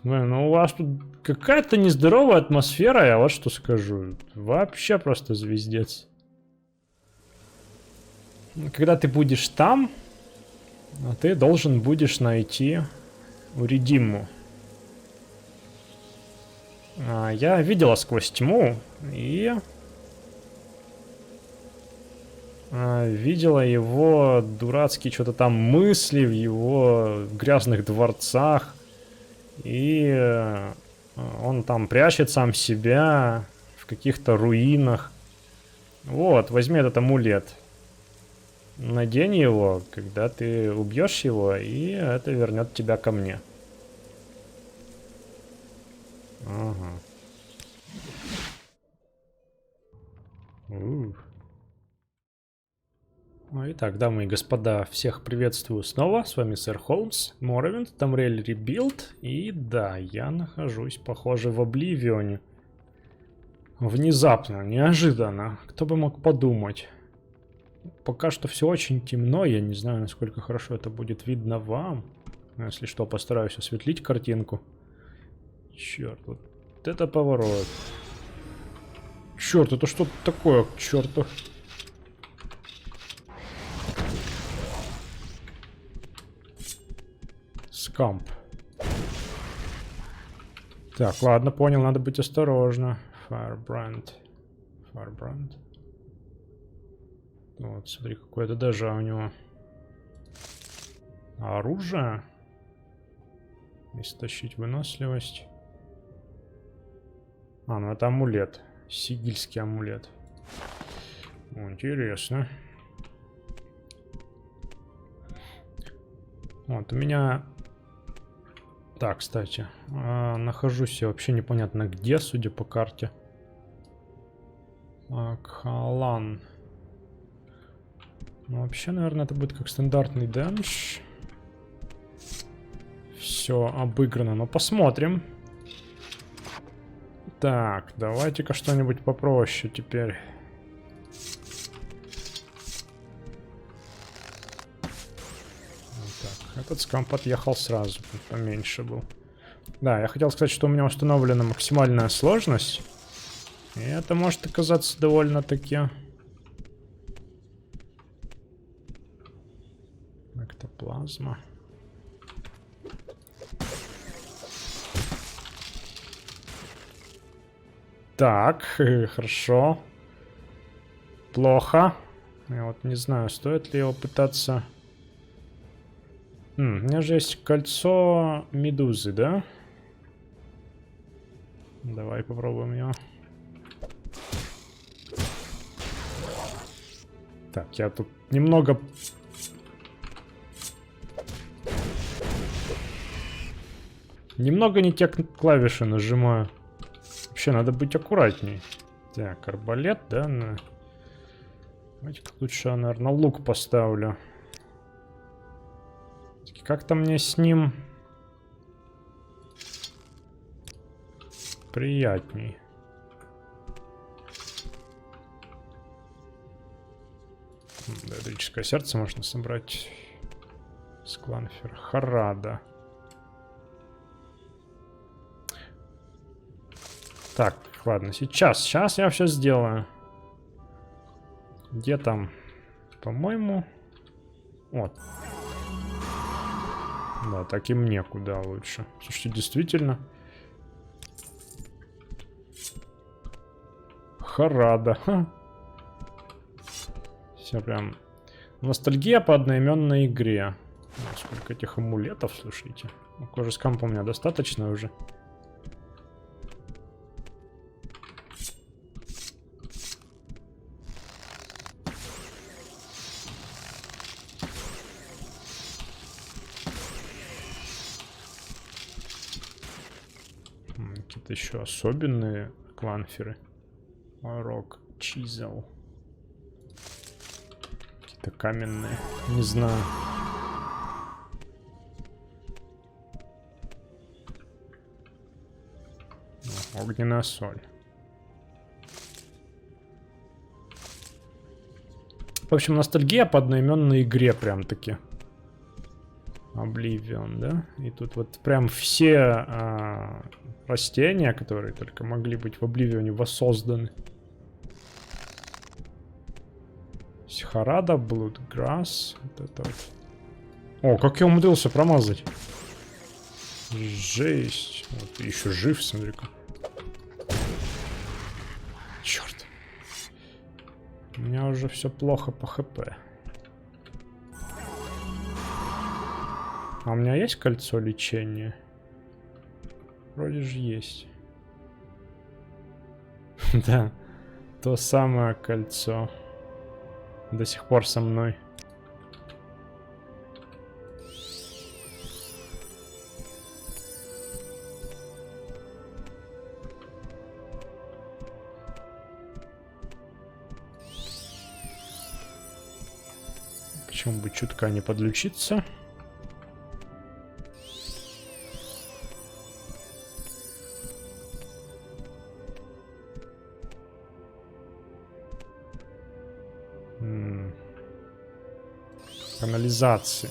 Ну у вас тут какая-то нездоровая атмосфера, я вот что скажу. Вообще просто звездец. Когда ты будешь там, ты должен будешь найти Уридиму. Я видела сквозь тьму и видела его дурацкие что-то там мысли в его грязных дворцах. И он там прячет сам себя в каких-то руинах. Вот, возьми этот амулет. Надень его, когда ты убьешь его, и это вернет тебя ко мне. Ага. Ну, итак, дамы и господа, всех приветствую снова. С вами Сэр Холмс, Моровинд, Тамриэль Ребилд. И да, я нахожусь, похоже, в Обливионе. Внезапно, неожиданно. Кто бы мог подумать. Пока что все очень темно, я не знаю, насколько хорошо это будет видно вам. Но если что, постараюсь осветлить картинку. Черт, вот это поворот. Черт, это что такое, к черту? Скамп. Так, ладно, понял, надо быть осторожно. Firebrand. Firebrand. Вот, смотри, какое-то даже у него оружие. Истощить выносливость. Ну это амулет. Сигильский амулет. Интересно. Вот, у меня... Так, кстати. Нахожусь я вообще непонятно где, судя по карте. Кхалан. Ну, вообще, наверное, это будет как стандартный дэнж. Все обыграно, но посмотрим. Так, давайте-ка что-нибудь попроще теперь. Вот так. Этот скамп отъехал сразу, поменьше был. Да, я хотел сказать, что у меня установлена максимальная сложность. И это может оказаться довольно-таки... Эктоплазма. Так, хорошо. Плохо. Я вот не знаю, стоит ли его пытаться... у меня же есть кольцо медузы, да? Давай попробуем его. Так, я тут немного... Немного не те клавиши нажимаю. Вообще, надо быть аккуратней. Так, арбалет, да? Давайте-ка лучше, наверное, лук поставлю. Как-то мне с ним приятней. Доэдрическое сердце можно собрать. Скланфер. Харада. Так, ладно, сейчас я все сделаю. Где там? По-моему... Вот. Да, так и мне куда лучше. Слушайте, действительно. Харада. Все прям... Ностальгия по одноименной игре. Сколько этих амулетов, слушайте. Кожи скампа у меня достаточно уже. Какие-то еще особенные кланферы. Рок, чизел. Какие-то каменные. Не знаю. Огненная соль. В общем, ностальгия по одноименной игре прям-таки. Обливион, да? И тут вот прям все растения, которые только могли быть в Обливионе, воссозданы. Сихарада, Блудграсс. Вот это вот. О, как я умудрился промазать. Жесть. Вот, еще жив, смотри-ка. Черт. У меня уже все плохо по ХП. А у меня есть кольцо лечения? Вроде же есть. Да, то самое кольцо. До сих пор со мной. Почему бы чутка не подлечиться? Канализации.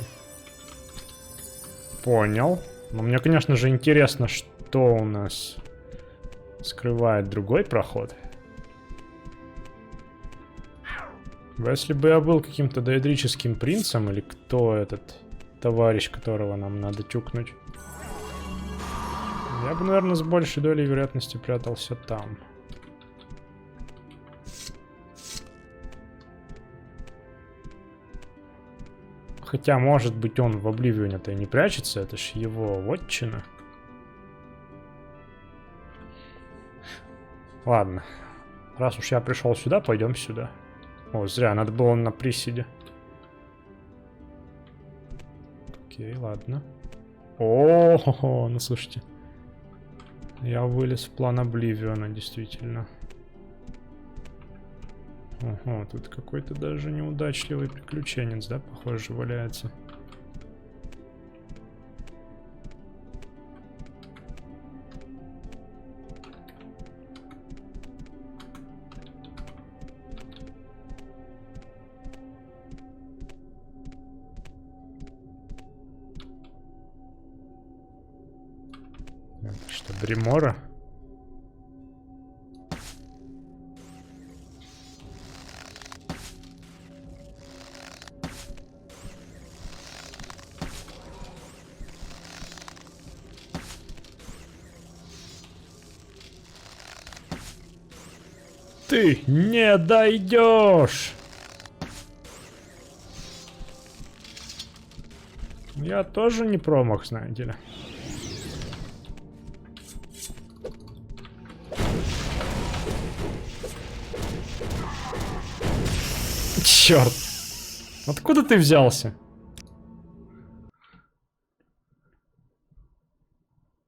Понял. Но мне, конечно же, интересно, что у нас скрывает другой проход. Если бы я был каким-то доэдрическим принцем, или кто этот товарищ, которого нам надо тюкнуть, я бы, наверное, с большей долей вероятности прятался там. Хотя, может быть, он в Обливионе-то и не прячется, это ж его вотчина. Ладно. Раз уж я пришел сюда, пойдем сюда. О, зря, надо было на приседе. Окей, ладно. О, ну слушайте. Я вылез в план Обливиона, действительно. Ого, тут какой-то даже неудачливый приключенец, да, похоже, валяется. Это что, Гримора? Ты не дойдешь! Я тоже не промах, знаете ли. Черт! Откуда ты взялся?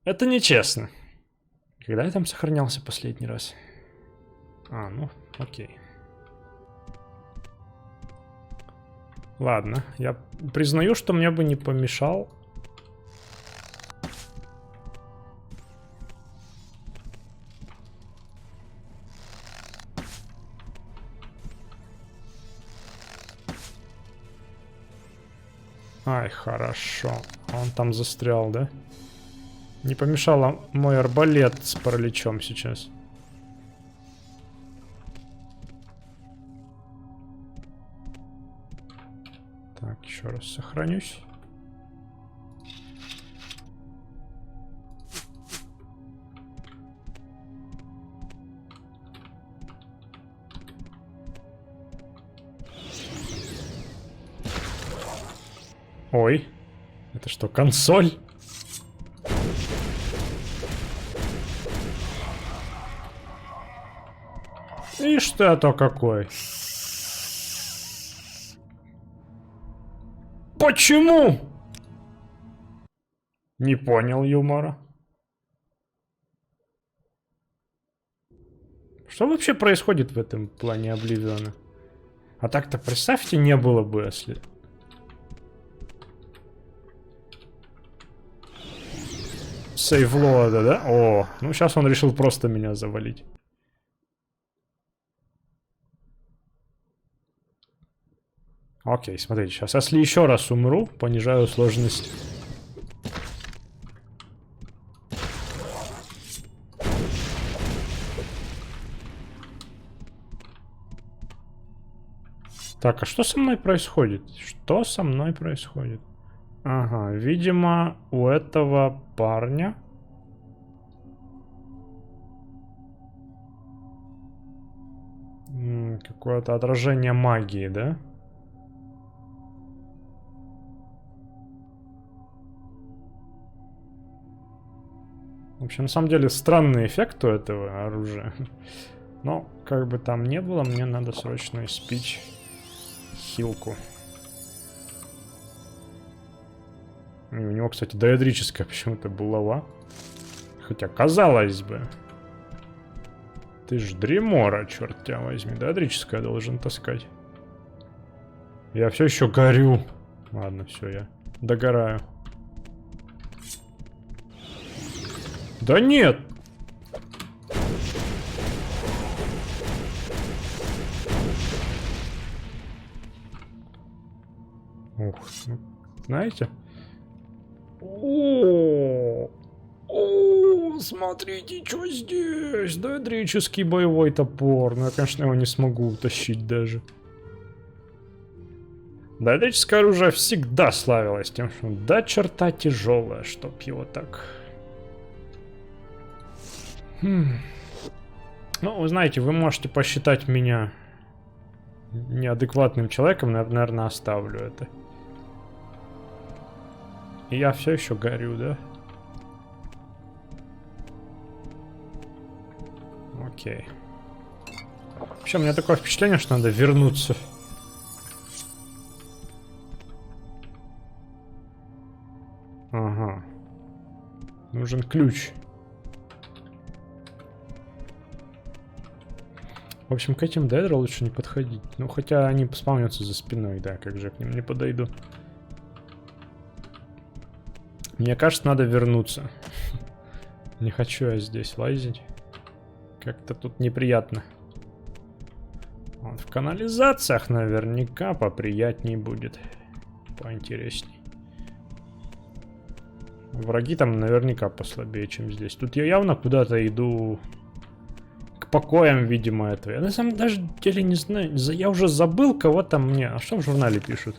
Это нечестно. Когда я там сохранялся последний раз? А, ну, окей. Ладно, я признаю, что мне бы не помешал. Ай, хорошо. Он там застрял, да? Не помешало мой арбалет с параличом сейчас. Так, еще раз сохранюсь. Ой, это что, консоль? И что это какой? Почему? Не понял юмора. Что вообще происходит в этом плане Обливиона? А так-то представьте, не было бы, если... Сейвлода, да? О, ну сейчас он решил просто меня завалить. Окей, смотрите, сейчас если еще раз умру, понижаю сложность. Так, а что со мной происходит? Что со мной происходит? Ага, видимо, у этого парня... Какое-то отражение магии, да? В общем, на самом деле, странный эффект у этого оружия. Но, как бы там ни было, мне надо срочно испить хилку. И у него, кстати, диэдрическая почему-то булава. Хотя, казалось бы... Ты ж Дримора, черт тебя возьми. Диэдрическая должен таскать. Я все еще горю. Ладно, все, я догораю. Да нет! Ух, ну, знаете? О, смотрите, что здесь. Диэдрический боевой топор. Ну, я, конечно, его не смогу утащить даже. Диэдрическое оружие всегда славилось тем, что до черта тяжелое, чтоб его так... Ну, вы знаете, вы можете посчитать меня неадекватным человеком, наверное, оставлю это. И я все еще горю, да? Окей. Вообще, у меня такое впечатление, что надо вернуться. Ага. Нужен ключ. В общем, к этим Дедро лучше не подходить. Ну, хотя они спавнятся за спиной, да, как же я к ним не подойду. Мне кажется, надо вернуться. Не хочу я здесь лазить. Как-то тут неприятно. Вот в канализациях наверняка поприятней будет. Поинтересней. Враги там наверняка послабее, чем здесь. Тут я явно куда-то иду... К покоям, видимо, этого. Я на самом даже деле не знаю. Я уже забыл, кого там мне... А что в журнале пишут?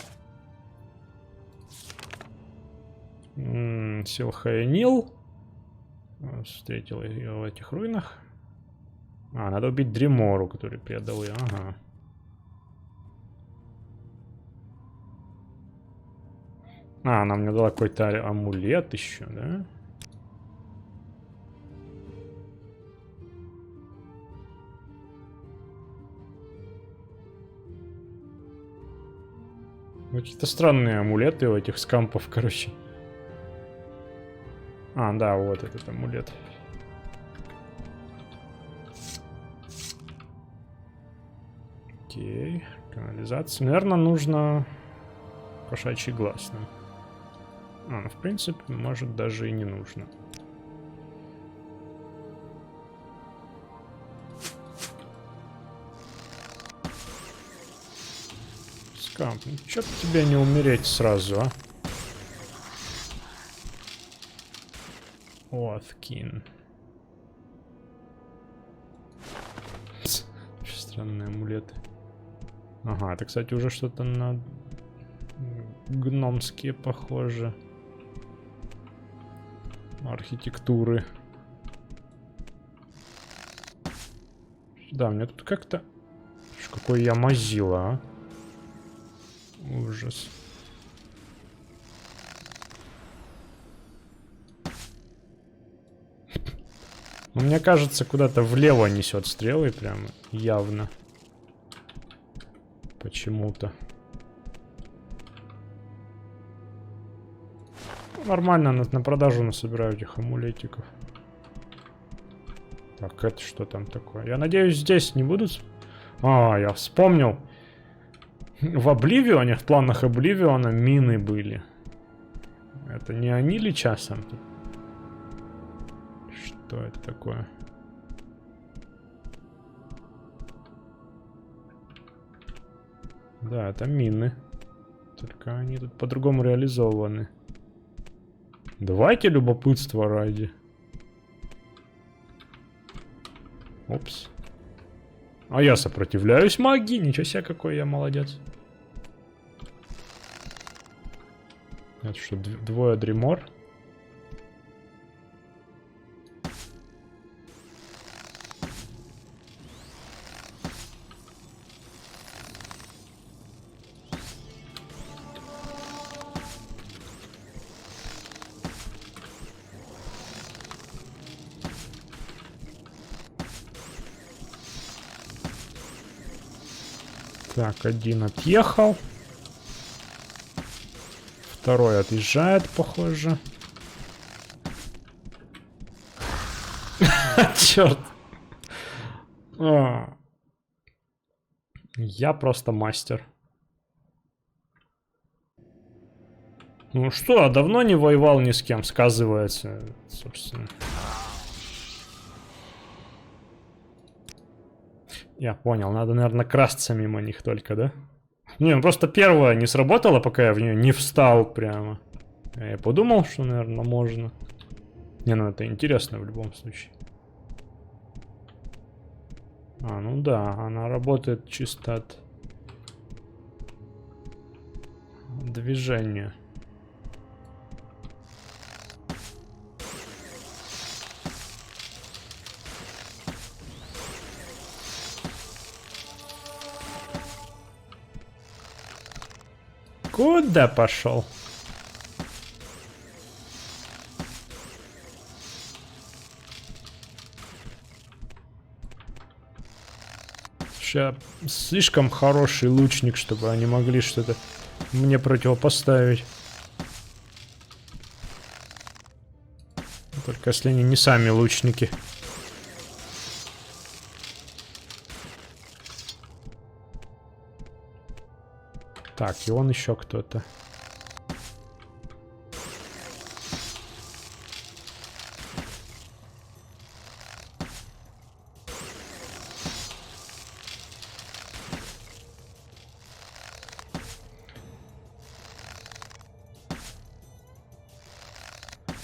Силхаэнил. Встретил ее в этих руинах. А, надо убить Дримору, который предал ее. Ага. А, она мне дала какой-то амулет еще, да? Какие-то странные амулеты у этих скампов, короче. А, да, вот этот амулет. Окей. Канализация. Наверное, нужно кошачий глаз. Да? А, ну, в принципе, может, даже и не нужно. Скамп, ну чё-то тебе не умереть сразу, а? Оthkin. Странные амулеты. Ага, это, кстати, уже что-то на гномские похоже. Архитектуры. Да, мне тут как-то... Какой я мазила, а? Ужас. Мне кажется, куда-то влево несет стрелы прямо. Явно. Почему-то. Нормально, на продажу насобираю этих амулетиков. Так, это что там такое? Я надеюсь, здесь не будут... А, я вспомнил. В Обливионе, в планах Обливиона мины были. Это не они ли часом? Что это такое? Да, это мины. Только они тут по-другому реализованы. Давайте любопытство ради. Опс. А я сопротивляюсь магии. Ничего себе, какой я молодец. Это что, двое Дримор? Так, один отъехал. Второй отъезжает, похоже. Черт. Я просто мастер. Ну что, давно не воевал ни с кем, сказывается, собственно. Я понял, надо, наверное, красться мимо них только, да? Не, ну просто первая не сработала, пока я в нее не встал прямо. Я подумал, что, наверное, можно. Не, ну это интересно в любом случае. А, ну да, она работает чисто от движения. Куда пошел? Я слишком хороший лучник, чтобы они могли что-то мне противопоставить. Только если они не сами лучники. Так, и он еще кто-то.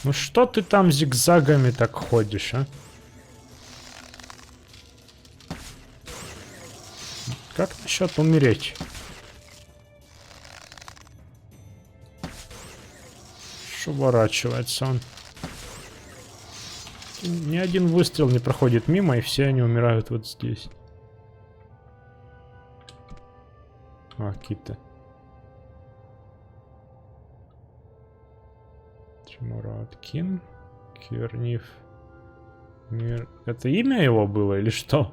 Ну что ты там зигзагами так ходишь, а? Как насчет умереть? Уворачивается он. Ни один выстрел не проходит мимо, и все они умирают вот здесь. А, какие-то. Тимураткин. Кирниф. Мир. Это имя его было или что?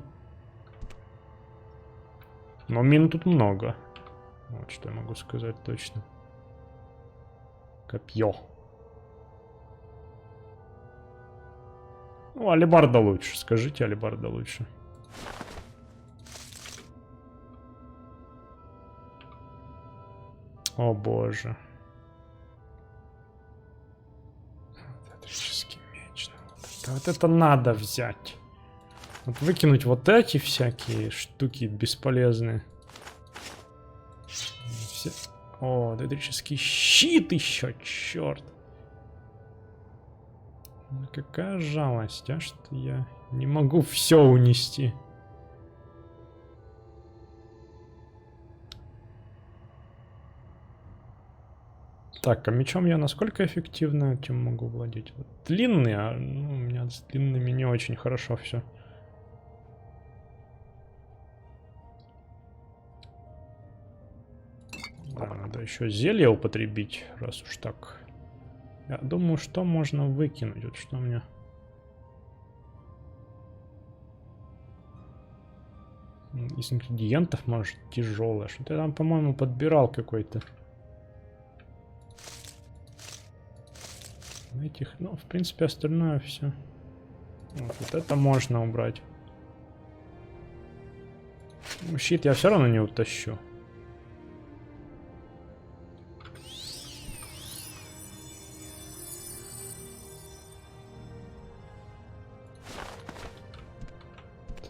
Но мин тут много. Вот что я могу сказать точно. Копье. Ну, алебарда лучше. Скажите, алебарда лучше. О боже. Электрический меч. Вот это надо взять. Вот выкинуть вот эти всякие штуки бесполезные. Все... О, электрический щит еще, черт. Какая жалость, а, что я не могу все унести. Так, а мечом я насколько эффективно этим могу владеть? Вот длинный, а ну, у меня с длинными не очень хорошо все. Да, надо еще зелье употребить, раз уж так. Я думаю, что можно выкинуть. Вот что у меня. Из ингредиентов, может, тяжелое. Что-то я там, по-моему, подбирал какой-то. Этих, ну, в принципе, остальное все. Вот это можно убрать. Ну, щит я все равно не утащу.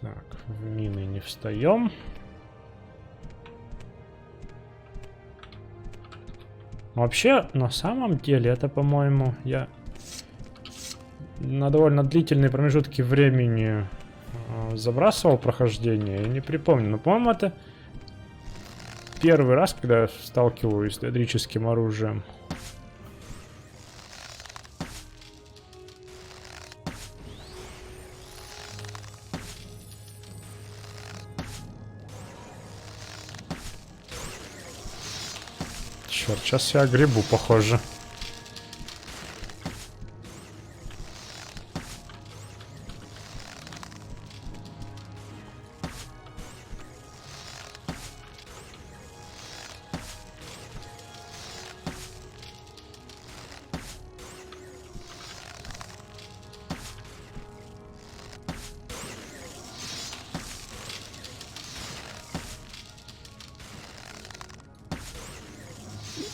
Так, в мины не встаем. Вообще, на самом деле, это, по-моему, я на довольно длительные промежутки времени забрасывал прохождение. Я не припомню. Но, по-моему, это первый раз, когда я сталкиваюсь с дедрическим оружием. Черт, сейчас я грибу, похоже.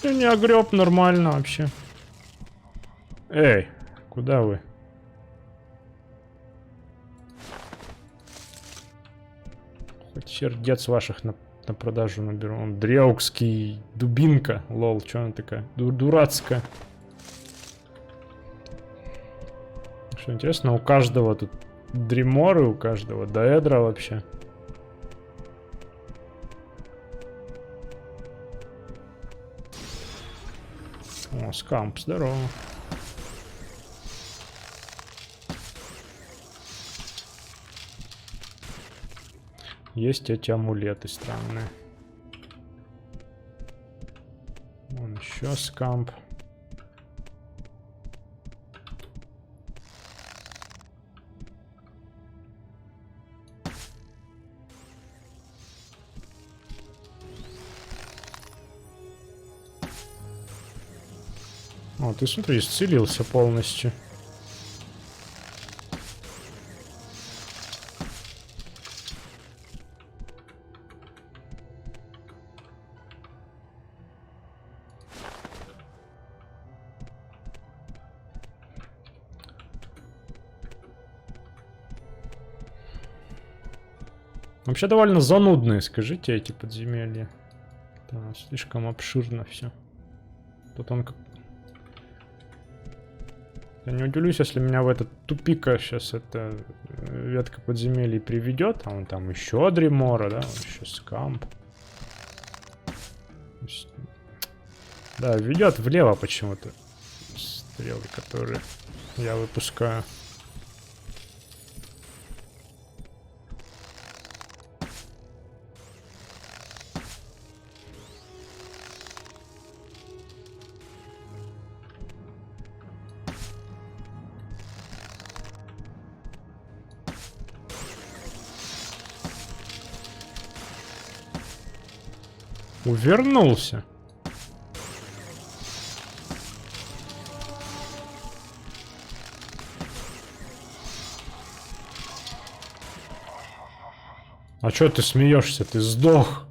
Я не огреб нормально вообще. Эй, куда вы? Хоть сердец ваших на продажу наберу. Он дреукский дубинка. Лол, что она такая? Дурацкая. Что интересно, у каждого тут дреморы, у каждого доэдра вообще. О, скамп, здорово. Есть эти амулеты странные. Вон еще скамп. О, ты смотри, исцелился полностью. Вообще довольно занудные, скажите, эти подземелья. Да, слишком обширно все. Тут он как... Я не удивлюсь, если меня в этот тупик сейчас эта ветка подземелий приведет. А вон там еще дремора, да? Еще скамп. Да, ведет влево почему-то. Стрелы, которые я выпускаю. Увернулся. А чё ты смеешься? Ты сдох.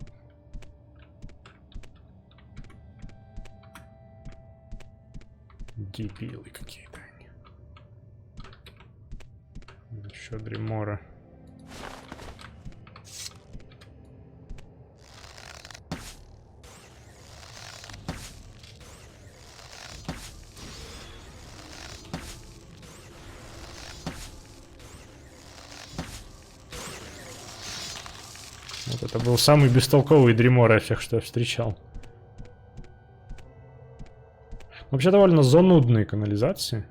Дебилы какие-то они. Еще дремора. Вот это был самый бестолковый дремор из всех, что я встречал. Вообще довольно занудные канализации.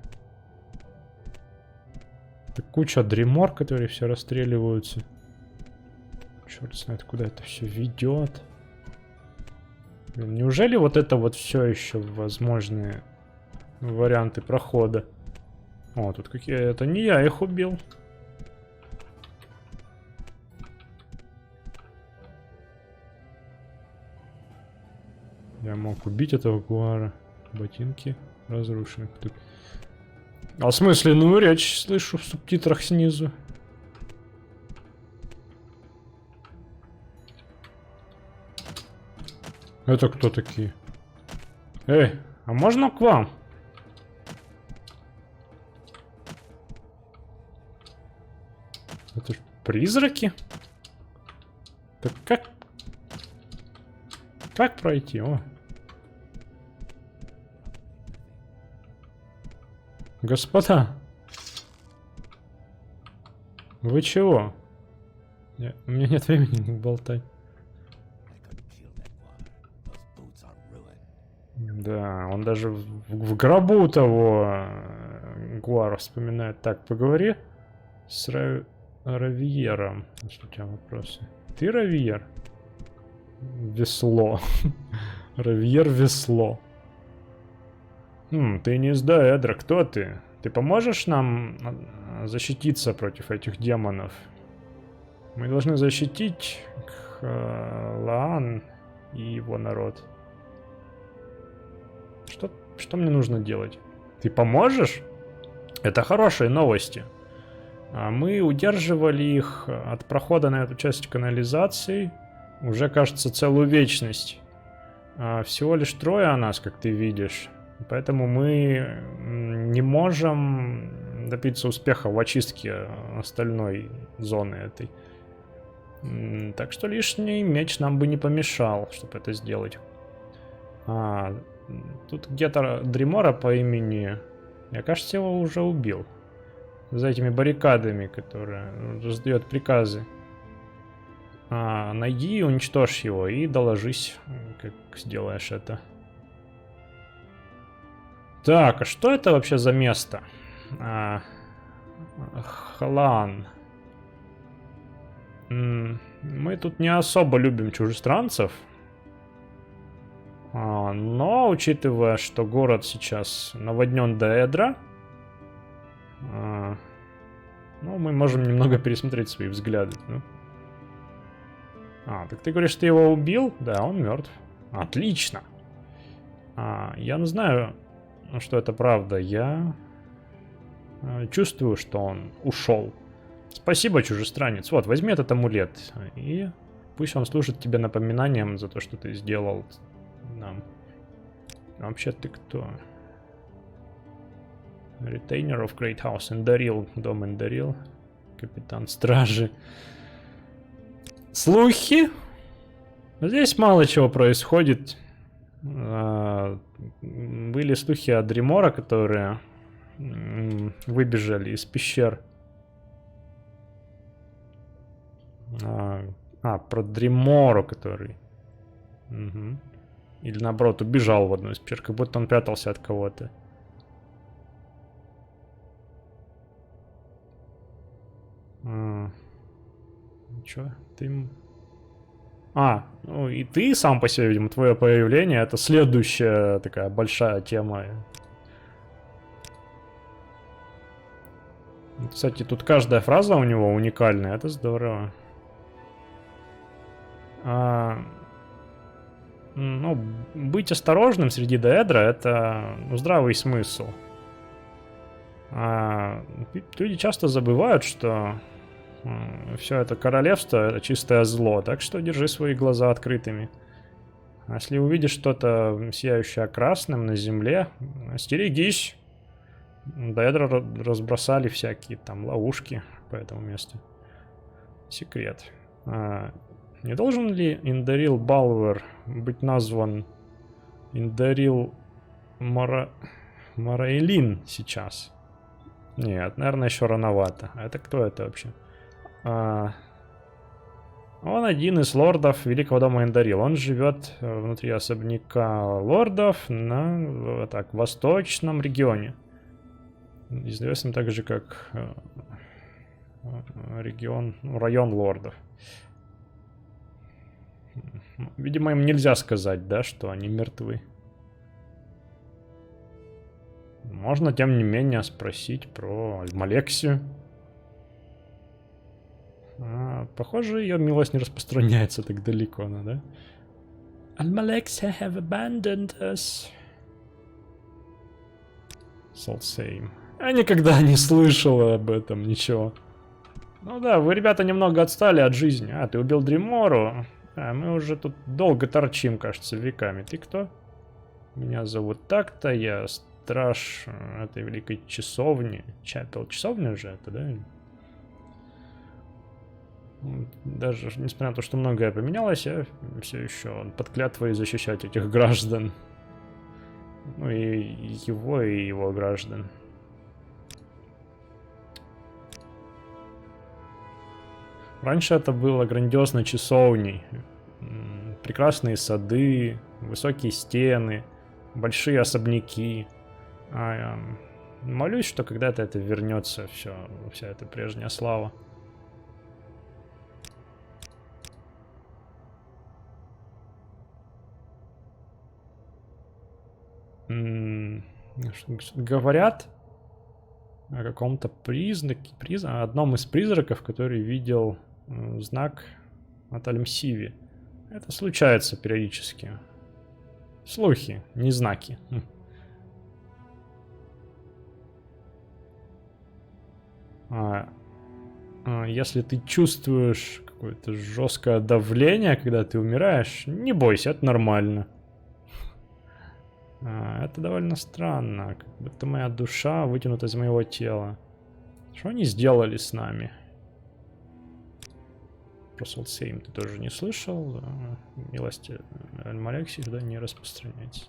Это куча дремор, которые все расстреливаются. Черт знает, куда это все ведет. Блин, неужели вот это вот все еще возможные варианты прохода? О, тут какие... Это не я их убил. Я мог убить этого гуара. Ботинки разрушены. Тут... А смысленную речь слышу в субтитрах снизу. Это кто такие? Эй, а можно к вам? Это ж призраки? Так как? Как пройти? О. Господа! Вы чего? У меня нет времени болтать. Да, он даже в гробу того Гуара вспоминает. Так, поговори с Равьером. Что у тебя вопросы? Ты Равьер? Весло. Равьер Весло. Ты не из Деэдра, кто ты? Ты поможешь нам защититься против этих демонов? Мы должны защитить Лаан и его народ. Что мне нужно делать? Ты поможешь? Это хорошие новости. Мы удерживали их от прохода на эту часть канализации уже, кажется, целую вечность. Всего лишь 3 нас, как ты видишь. Поэтому мы не можем добиться успеха в очистке остальной зоны этой. Так что лишний меч нам бы не помешал, чтобы это сделать. Тут где-то Дримора по имени... Я, кажется, его уже убил. За этими баррикадами, которые раздает приказы. Найди и уничтожь его, и доложись, как сделаешь это. Так, а что это вообще за место? Халаан. Мы тут не особо любим чужестранцев. Но, учитывая, что город сейчас наводнен до Эдра, ну, мы можем немного пересмотреть свои взгляды. Ну. Так ты говоришь, ты его убил? Да, он мертв. Отлично. Я не знаю, что это правда. Я чувствую, что он ушел. Спасибо, чужестранец. Вот, возьми этот амулет. И пусть он служит тебе напоминанием за то, что ты сделал нам. Вообще ты кто? Retainer of Great House. Эндарил. Дом Эндарил. Капитан стражи. Слухи? Здесь мало чего происходит. Были слухи о Дримора, которые выбежали из пещер. Про Дримору, который... Угу. Или наоборот, убежал в одну из пещер, как будто он прятался от кого-то. Чё? Ты... ну и ты сам по себе, видимо, твое появление — это следующая такая большая тема. Кстати, тут каждая фраза у него уникальная, это здорово. Ну, быть осторожным среди Деэдра — это здравый смысл. Люди часто забывают, что все это королевство — это чистое зло, так что держи свои глаза открытыми. А если увидишь что-то сияющее красным на земле, остерегись. Деэдра разбросали всякие там ловушки по этому месту. Секрет. Не должен ли Индарил Балвер быть назван Индарил Мараэлин сейчас? Нет, наверное, еще рановато. А это кто это вообще? Он один из лордов Великого дома Эндарил. Он живет внутри особняка лордов на восточном регионе. Известным также как район лордов. Видимо, им нельзя сказать, да, что они мертвы. Можно, тем не менее, спросить про Альмалексию. Похоже, ее милость не распространяется так далеко, да? Альмалексия have abandoned us. Солсейм. Я никогда не слышал об этом ничего. Ну да, вы, ребята, немного отстали от жизни. Ты убил Дримору. Мы уже тут долго торчим, кажется, веками. Ты кто? Меня зовут так-то, я страж этой великой часовни. Чапел. Часовня же это, да? Даже несмотря на то, что многое поменялось, я все еще под клятвой защищать этих граждан. Ну и его граждан. Раньше это было грандиозной часовней. Прекрасные сады, высокие стены, большие особняки. Молюсь, что когда-то это вернется, вся эта прежняя слава. Говорят о каком-то одном из призраков, который видел знак от Альмсиви. Это случается периодически. Слухи, не знаки. Если ты чувствуешь какое-то жесткое давление, когда ты умираешь, не бойся, это нормально. Это довольно странно, как будто моя душа вытянута из моего тела. Что они сделали с нами? Про Солсейм ты тоже не слышал? Милости Аль-Малек сюда не распространяется.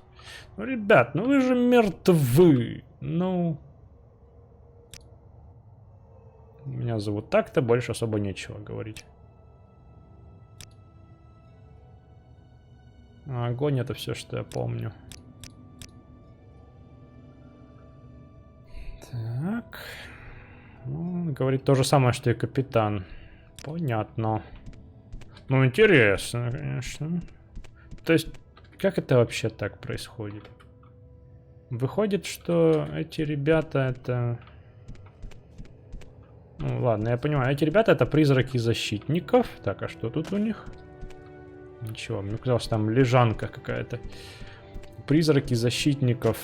Ну, ребят, ну вы же мертвы. Ну... Меня зовут так-то, больше особо нечего говорить. Огонь — это все, что я помню. Так. Ну, говорит то же самое, что и капитан. Понятно. Ну, интересно, конечно. То есть, как это вообще так происходит? Выходит, что эти ребята это... Ну, ладно, я понимаю. Эти ребята это призраки защитников. Так, а что тут у них? Ничего, мне казалось, там лежанка какая-то. Призраки защитников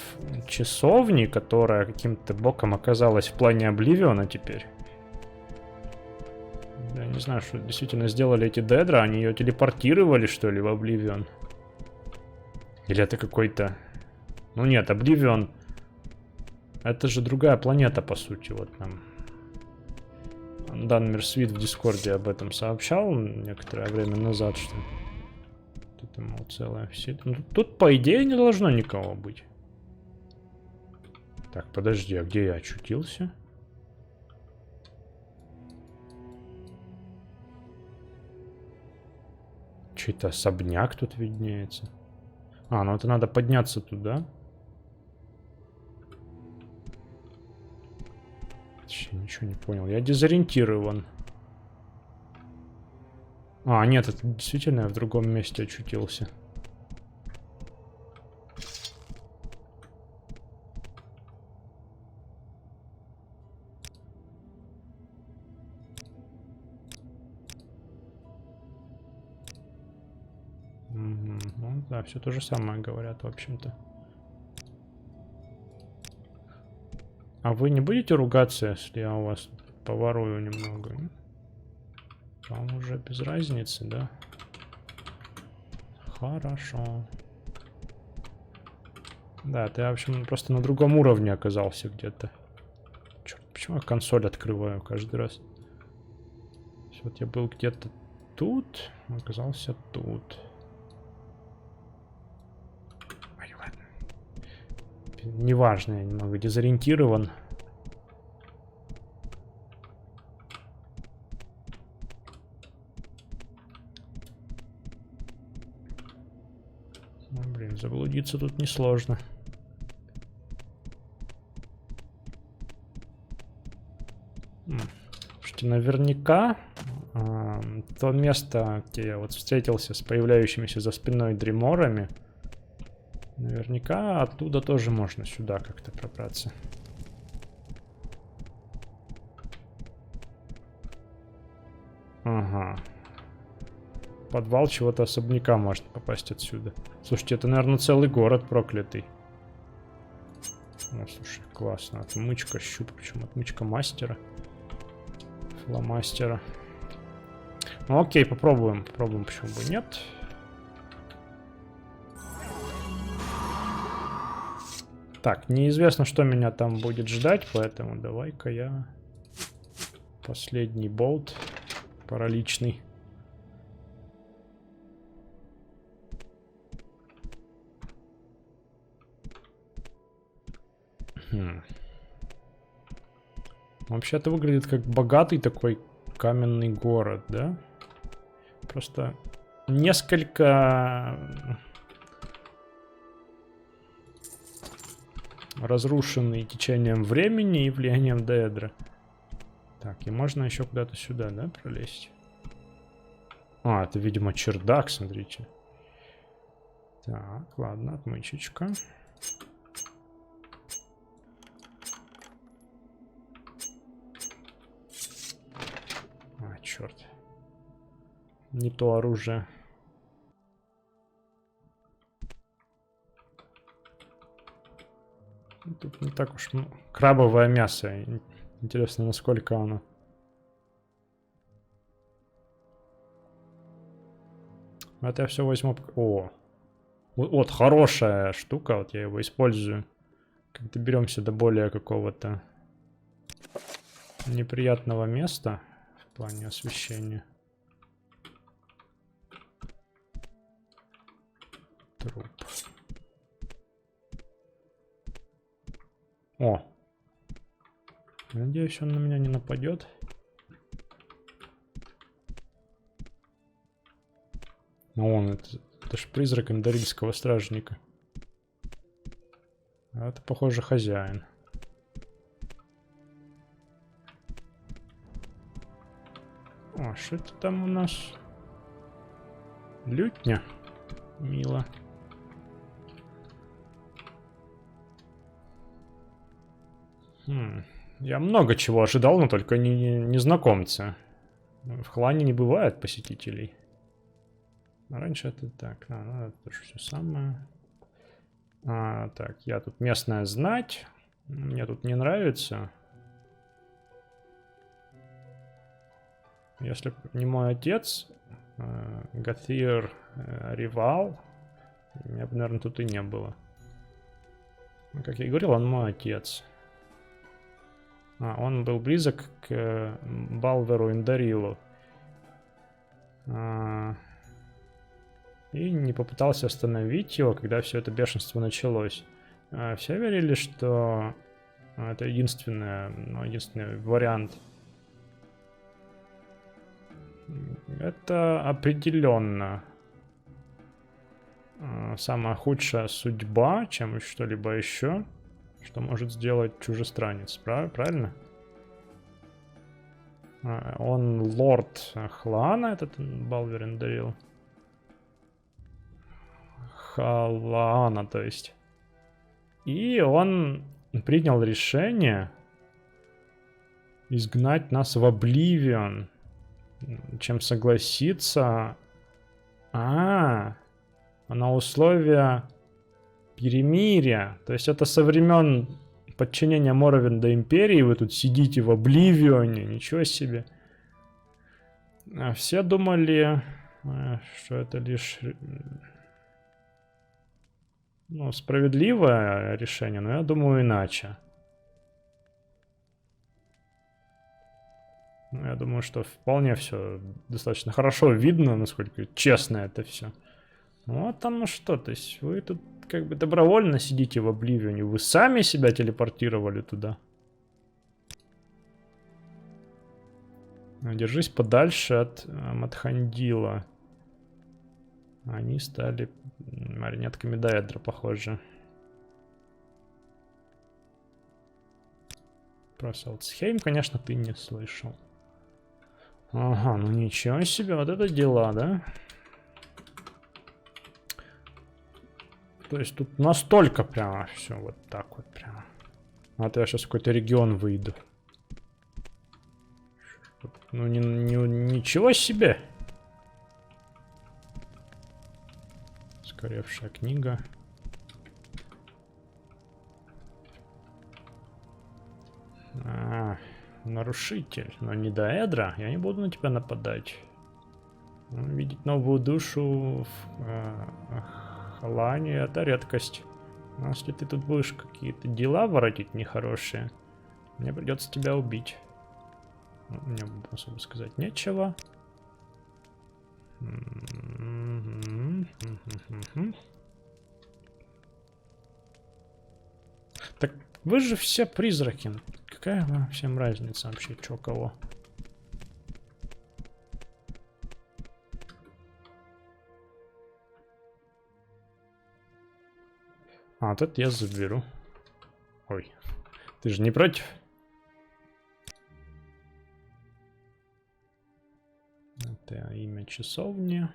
часовни, которая каким-то боком оказалась в плане Обливиона теперь. Я не знаю, что действительно сделали эти Дедра. Они ее телепортировали, что ли, в Обливион? Или это какой-то... Ну нет, Обливион... Это же другая планета, по сути. Вот нам... Данмир Свит в Дискорде об этом сообщал некоторое время назад, что... Тут, мол, целая вселенная. Ну, тут, по идее, не должно никого быть. Так, подожди, а где я очутился? Чей-то особняк тут виднеется. Ну это надо подняться туда. Ничего не понял. Я дезориентирован. Нет, это действительно я в другом месте очутился. Ну да, все то же самое говорят, в общем-то. А вы не будете ругаться, если я у вас поворую немного? Вам уже без разницы, да? Хорошо. Да, ты, в общем, просто на другом уровне оказался где-то. Черт, почему я консоль открываю каждый раз? Вот я был где-то тут, оказался тут. Ой, ладно. Неважно, я немного дезориентирован. Ну, блин, заблудиться тут несложно. Слушайте, наверняка то место, где я вот встретился с появляющимися за спиной дриморами, наверняка оттуда тоже можно сюда как-то пробраться. Ага. Подвал чего-то особняка может попасть отсюда. Слушайте, это, наверное, целый город проклятый. Слушай, классно. Отмычка, щуп, причем отмычка мастера. Фломастера. Ну окей, попробуем. Попробуем, почему бы нет. Так, неизвестно, что меня там будет ждать, поэтому давай-ка я... Последний болт. Параличный. Вообще-то выглядит как богатый такой каменный город, да? Просто несколько разрушенный течением времени и влиянием Деэдра. Так, и можно еще куда-то сюда, да, пролезть? А, это, видимо, чердак, смотрите. Так, ладно, отмычечка. А, черт. Не то оружие. Тут не так уж... крабовое мясо. Интересно, насколько оно. Это я все возьму... О! Вот хорошая штука, вот я его использую. Как доберемся до более какого-то неприятного места в плане освещения. Труп. О! Надеюсь, он на меня не нападет. Ну он, это ж призрак эндорильского стражника. А это, похоже, хозяин. О, что это там у нас? Лютня. Мило. Я много чего ожидал, но только не незнакомца. В Хлане не бывает посетителей. Раньше это так, ну, это тоже все самое. Так, я тут местная знать. Мне тут не нравится. Если бы не мой отец, Гатир Ривал, меня бы, наверное, тут и не было. Как я и говорил, он мой отец. Он был близок к Балверу Индарилу. И не попытался остановить его, когда все это бешенство началось. Все верили, что это единственный вариант. Это определенно самая худшая судьба, чем что-либо еще, что может сделать чужестранец. Правильно? Он лорд Хлана, этот Балвер Индарил. Халаана, то есть. И он принял решение изгнать нас в Обливион, чем согласиться на условия перемирия. То есть это со времен подчинения Моровинда империи вы тут сидите в Обливионе, ничего себе. Все думали, что это лишь справедливое решение, но я думаю иначе. Я думаю, что вполне все достаточно хорошо видно, насколько честно это все. Вот оно что, то есть вы тут как бы добровольно сидите в Обливионе, вы сами себя телепортировали туда. Держись подальше от Матхандила. Они стали марионетками Деэдра, похоже. Про Салцхейм, конечно, ты не слышал. Ага, ну ничего себе, вот это дела, да? То есть тут настолько прямо все вот так вот прямо. А то я сейчас в какой-то регион выйду. Ну ничего себе. Сгоревшая книга. Нарушитель. Но не Деэдра. Я не буду на тебя нападать. Видеть новую душу в Хлане — это редкость. Но если ты тут будешь какие-то дела воротить нехорошие, мне придется тебя убить. Мне особо сказать нечего. Так вы же все призраки. Какая вам всем разница вообще, чё кого? А, вот это я заберу. Ой, ты же не против? Это имя часовни.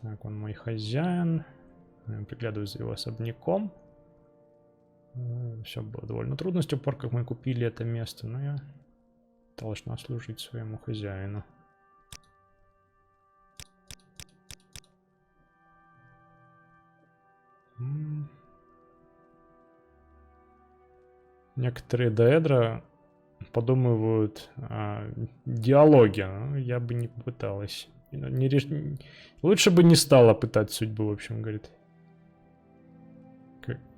Так, он мой хозяин. Я приглядываю за его особняком. Все было довольно трудно с тех пор, как мы купили это место, но я должна служить своему хозяину. Некоторые доэдра подумывают о диалоге, но я бы не попыталась. Лучше бы не стала пытать судьбу, в общем, говорит.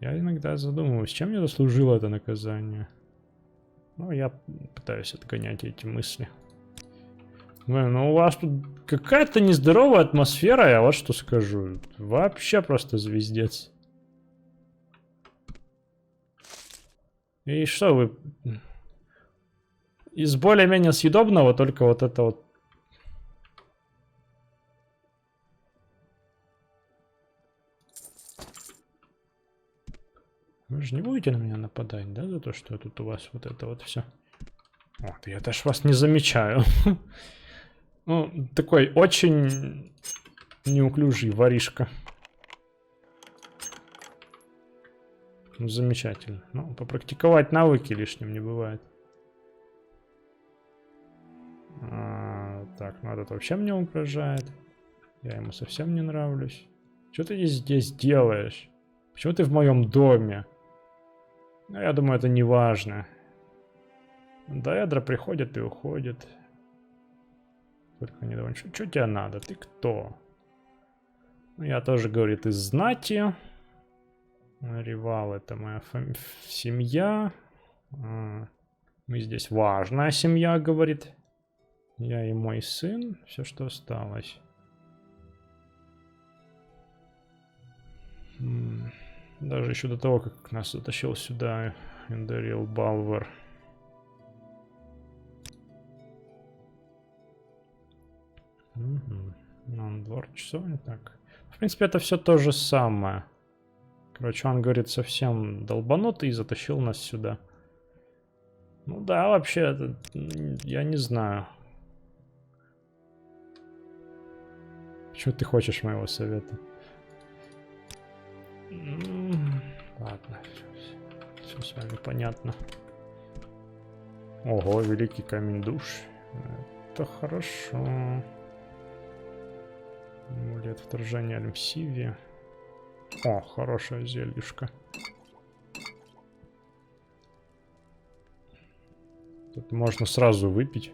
Я иногда задумываюсь, чем я заслужил это наказание. Ну, я пытаюсь отгонять эти мысли. Ну, у вас тут какая-то нездоровая атмосфера, я вот что скажу. Вообще просто звездец. И что вы... Из более-менее съедобного только вот это вот... Вы же не будете на меня нападать, да, за то, что тут у вас вот это вот все? Вот, я даже вас не замечаю. Ну, такой очень неуклюжий воришка. Замечательно. Ну, попрактиковать навыки лишним не бывает. Так, ну этот вообще мне угрожает. Я ему совсем не нравлюсь. Что ты здесь делаешь? Почему ты в моем доме? Ну, я думаю, это не важно. Доэдра приходит и уходит. Только недоволен. Что тебе надо? Ты кто? Ну, я тоже, говорит, из знати. Ревал — это моя семья. Мы здесь важная семья, говорит. Я и мой сын. Все, что осталось. Даже еще до того, как нас затащил сюда Эндарил Балвар. Угу. Двор часовни, так. В принципе, это все то же самое. Короче, он, говорит, совсем долбанутый и затащил нас сюда. Ну да, вообще, это, я не знаю. Почему ты хочешь моего совета? Ладно, все с вами понятно. Ого, великий камень душ. Это хорошо. Амулет вторжения Альмсиви. О, хорошая зельюшка. Тут можно сразу выпить.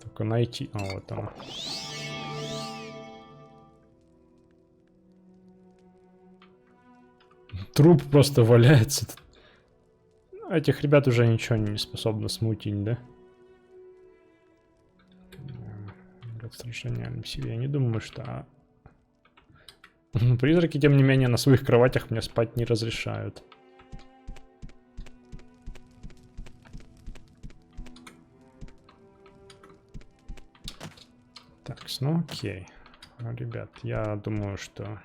Только найти. А, вот она. Труп просто валяется. Этих ребят уже ничего не способно смутить, да? Я не думаю, что... Призраки, тем не менее, на своих кроватях мне спать не разрешают. Так, ну окей. Ребят, я думаю, что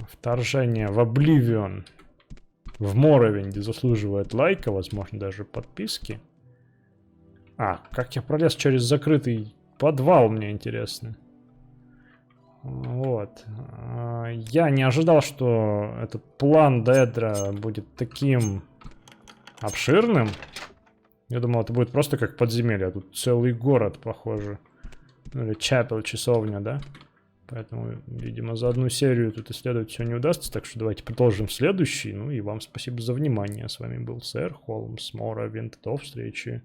вторжение в Обливион, в Моровинде заслуживает лайка, возможно, даже подписки. А, как я пролез через закрытый подвал, мне интересно. Вот. Я не ожидал, что этот план Доэдра будет таким обширным. Я думал, это будет просто как подземелье. А тут целый город, похоже. Ну, или чапел, часовня, да? Поэтому, видимо, за одну серию тут исследовать все не удастся. Так что давайте продолжим следующий. Ну и вам спасибо за внимание. С вами был сэр Холмс Моровинд. До встречи.